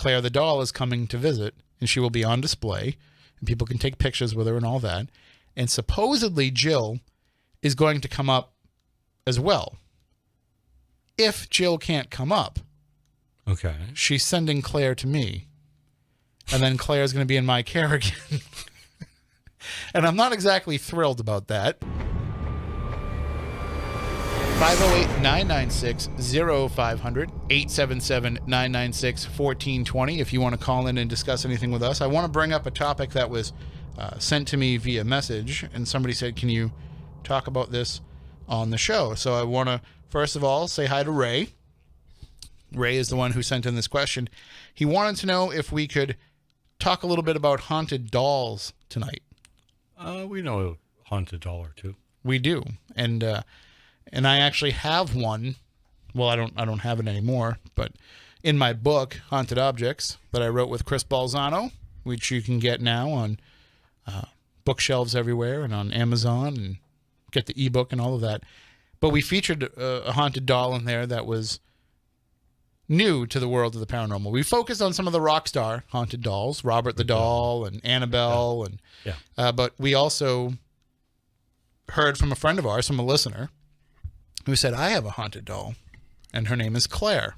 Claire the doll is coming to visit, and she will be on display, and people can take pictures with her and all that. And supposedly Jill is going to come up as well. If Jill can't come up, okay, she's sending Claire to me, and then Claire's going to be in my care again. And I'm not exactly thrilled about that. 508-996-0500, 877-996-1420 if you want to call in and discuss anything with us. I want to bring up a topic that was sent to me via message, and somebody said, can you talk about this on the show? So I want to, first of all, say hi to Ray. Ray is the one who sent in this question. He wanted to know if we could talk a little bit about haunted dolls tonight. We know a haunted doll or two. We do, and I actually have one. Well, I don't have it anymore, but in my book, Haunted Objects, that I wrote with Chris Balzano, which you can get now on bookshelves everywhere and on Amazon, and get the ebook and all of that. But we featured a haunted doll in there that was new to the world of the paranormal. We focused on some of the rock star haunted dolls, Robert the Doll and Annabelle, but we also heard from a friend of ours, from a listener, who said, I have a haunted doll, and her name is Claire.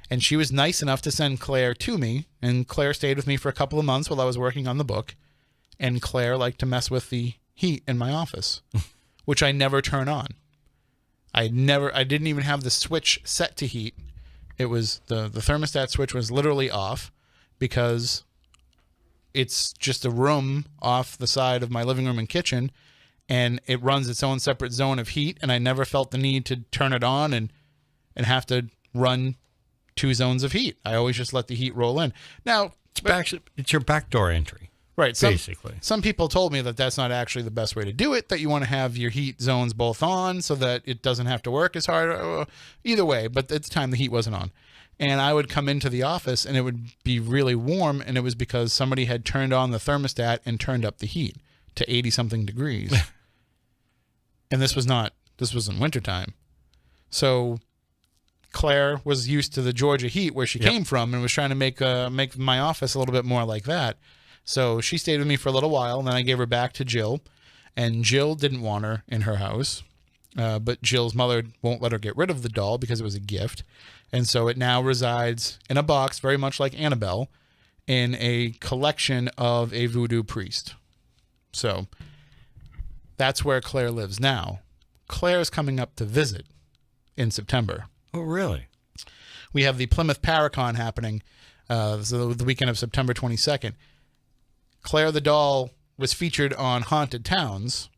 And she was nice enough to send Claire to me, and Claire stayed with me for a couple of months while I was working on the book, and Claire liked to mess with the heat in my office, which I never turn on. I didn't even have the switch set to heat. It was the thermostat switch was literally off, because it's just a room off the side of my living room and kitchen, and it runs its own separate zone of heat, and I never felt the need to turn it on and have to run two zones of heat. I always just let the heat roll in. Now, it's your backdoor entry. Right. Basically. Some people told me that that's not actually the best way to do it, that you want to have your heat zones both on so that it doesn't have to work as hard. Either way, but at the time the heat wasn't on. And I would come into the office and it would be really warm, and it was because somebody had turned on the thermostat and turned up the heat to 80-something degrees. And this was in wintertime. So Claire was used to the Georgia heat where she came from, and was trying to make my office a little bit more like that. So she stayed with me for a little while, and then I gave her back to Jill, and Jill didn't want her in her house, but Jill's mother won't let her get rid of the doll because it was a gift, and so it now resides in a box, very much like Annabelle, in a collection of a voodoo priest. So that's where Claire lives now. Claire's coming up to visit in September. Oh, really? We have the Plymouth Paracon happening so the weekend of September 22nd. Claire the Doll was featured on Haunted Towns,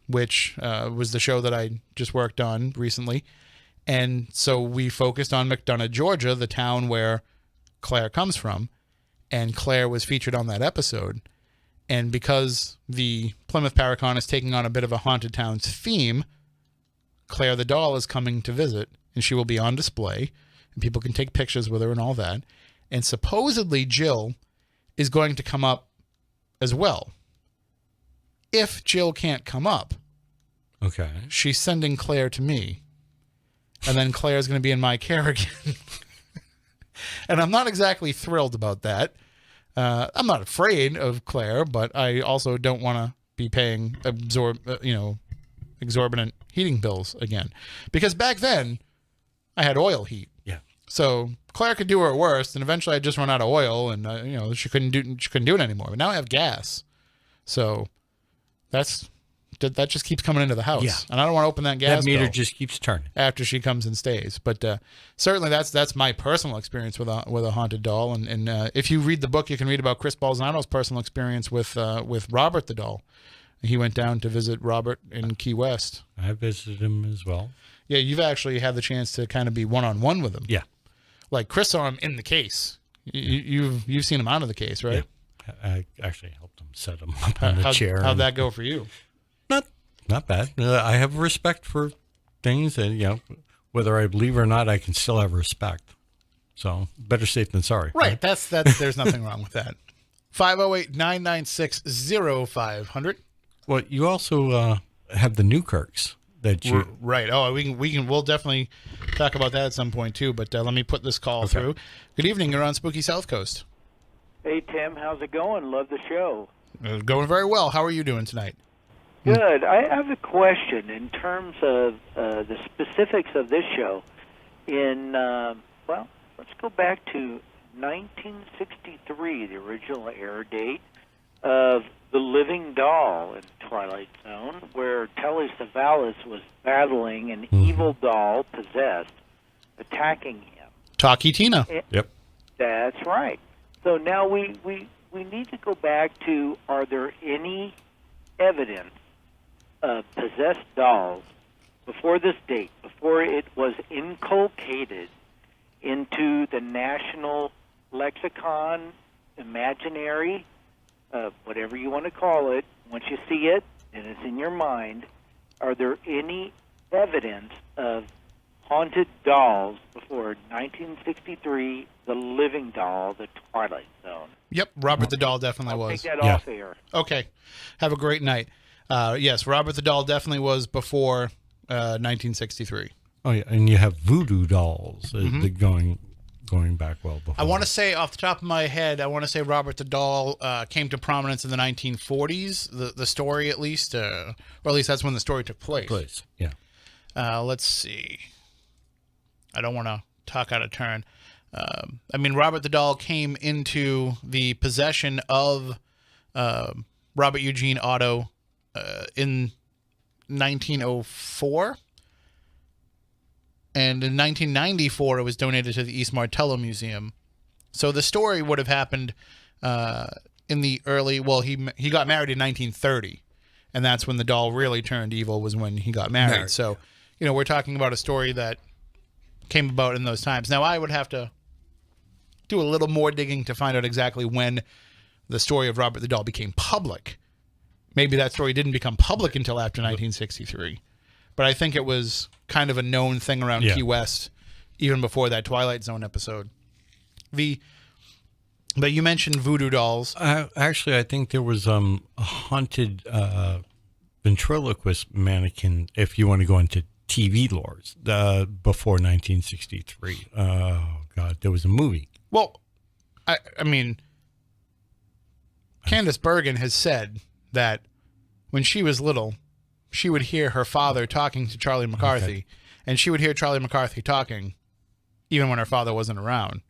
which was the show that I just worked on recently. And so we focused on McDonough, Georgia, the town where Claire comes from. And Claire was featured on that episode. And because the Plymouth Paracon is taking on a bit of a Haunted Towns theme, Claire the Doll is coming to visit, and she will be on display, and people can take pictures with her and all that. And supposedly Jill is going to come up as well. If Jill can't come up, okay, she's sending Claire to me, and then Claire's going to be in my care again. And I'm not exactly thrilled about that. I'm not afraid of Claire, but I also don't want to be paying exorbitant heating bills again, because back then I had oil heat. Yeah. So Claire could do her worst, and eventually I'd just run out of oil, and she couldn't do it anymore. But now I have gas, so that just keeps coming into the house. Yeah. And I don't want to open that gas. That meter bill just keeps turning after she comes and stays. But certainly that's my personal experience with a haunted doll. And if you read the book, you can read about Chris Balzano's personal experience with Robert the doll. He went down to visit Robert in Key West. I visited him as well. Yeah, you've actually had the chance to kind of be one-on-one with him. Yeah. Like Chris saw him in the case. You've seen him out of the case, right? Yeah. I actually helped him set him up on the chair. How'd that go for you? Not bad. I have respect for things, and whether I believe or not, I can still have respect. So better safe than sorry. Right. That's there's nothing wrong with that. 508-996-0500. Well, you also have the Newkirks that you Right. Oh, we'll definitely talk about that at some point too. But let me put this call through. Good evening. You're on Spooky South Coast. Hey, Tim. How's it going? Love the show. Going very well. How are you doing tonight? Good. I have a question in terms of the specifics of this show. Let's go back to 1963, the original air date of The Living Doll in Twilight Zone, where Telly Savalas was battling an evil doll possessed, attacking him. Talkie Tina. Yep. That's right. So now we need to go back to, are there any evidence of possessed dolls before this date, before it was inculcated into the national lexicon, imaginary, whatever you want to call it? Once you see it and it's in your mind, are there any evidence of haunted dolls before 1963, The Living Doll, The Twilight Zone? Yep, Robert the Doll definitely was. Take that off air. Okay. Have a great night. Yes, Robert the Doll definitely was before 1963. Oh yeah, and you have voodoo dolls going back well before. I want to say off the top of my head, Robert the Doll came to prominence in the 1940s. The story, at least, or at least that's when the story took place. Yeah. Let's see. I don't want to talk out of turn. Robert the Doll came into the possession of Robert Eugene Otto in 1904. And in 1994, it was donated to the East Martello Museum. So the story would have happened in the early... Well, he got married in 1930, and that's when the doll really turned evil, was when he got married. So, we're talking about a story that came about in those times. Now, I would have to do a little more digging to find out exactly when the story of Robert the Doll became public. Maybe that story didn't become public until after 1963. But I think it was kind of a known thing around Key West even before that Twilight Zone episode. But you mentioned voodoo dolls. Actually, I think there was a haunted ventriloquist mannequin, if you want to go into TV lores, before 1963. Oh, God, there was a movie. Well, I mean, Candace Bergen has said that when she was little, she would hear her father talking to Charlie McCarthy, and she would hear Charlie McCarthy talking even when her father wasn't around.